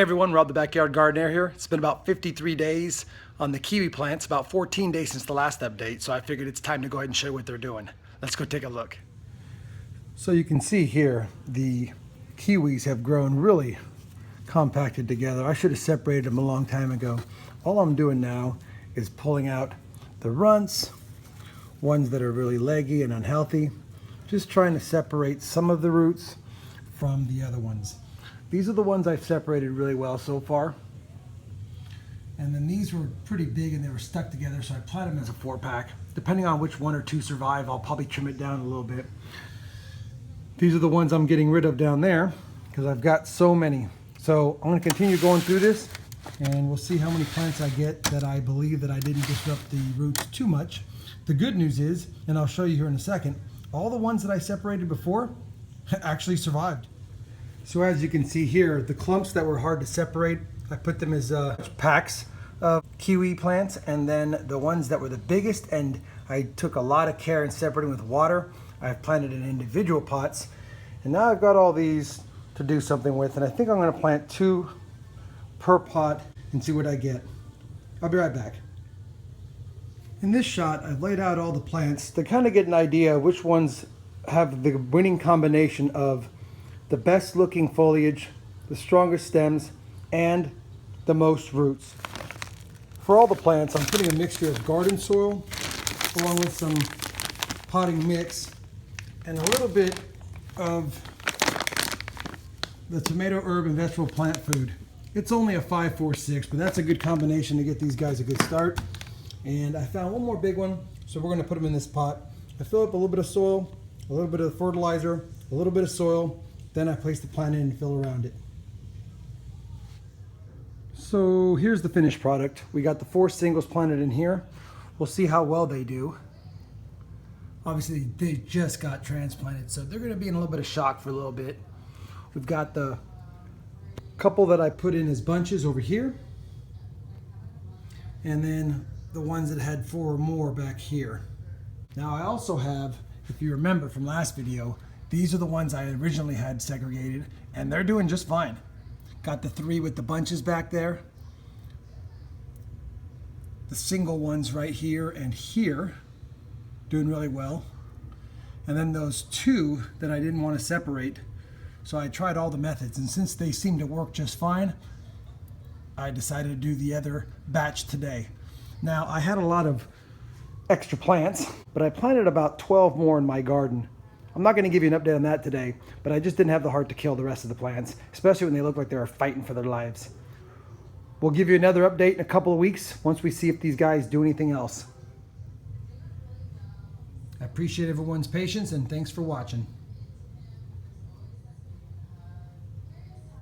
everyone, Rob the Backyard Gardener here. It's been about 53 days on the kiwi plants, about 14 days since the last update, so I figured it's time to go ahead and show you what they're doing. Let's go take a look. So you can see here, the kiwis have grown really compacted together. I should have separated them a long time ago. All I'm doing now is pulling out the runts, ones that are really leggy and unhealthy, just trying to separate some of the roots from the other ones. These are the ones I've separated really well so far. And then these were pretty big and they were stuck together, so I planted them as a 4-pack. Depending on which 1 or 2 survive, I'll probably trim it down a little bit. These are the ones I'm getting rid of down there because I've got so many. So I'm going to continue going through this and we'll see how many plants I get that I believe that I didn't disrupt the roots too much. The good news is, and I'll show you here in a second, all the ones that I separated before actually survived. So as you can see here, the clumps that were hard to separate, I put them as packs of kiwi plants, and then the ones that were the biggest and I took a lot of care in separating with water, I've planted in individual pots. And now I've got all these to do something with, and I think I'm going to plant 2 per pot and see what I get. I'll be right back. In this shot, I've laid out all the plants to kind of get an idea of which ones have the winning combination of the best looking foliage, the strongest stems, and the most roots. For all the plants, I'm putting a mixture of garden soil along with some potting mix and a little bit of the tomato, herb, and vegetable plant food. It's only a 5-4-6, but that's a good combination to get these guys a good start. And I found one more big one, so we're going to put them in this pot. I fill up a little bit of soil, a little bit of fertilizer, a little bit of soil, then I place the plant in and fill around it. So here's the finished product. We got the 4 singles planted in here. We'll see how well they do. Obviously they just got transplanted, so they're going to be in a little bit of shock for a little bit. We've got the couple that I put in as bunches over here, and then the ones that had 4 or more back here. Now I also have, if you remember from last video, these are the ones I originally had segregated, and they're doing just fine. Got the 3 with the bunches back there, the single ones right here and here, doing really well, and then those 2 that I didn't want to separate. So I tried all the methods, and since they seem to work just fine, I decided to do the other batch today. Now I had a lot of extra plants, but I planted about 12 more in my garden. I'm not going to give you an update on that today, but I just didn't have the heart to kill the rest of the plants, especially when they look like they were fighting for their lives. We'll give you another update in a couple of weeks once we see if these guys do anything else. I appreciate everyone's patience and thanks for watching.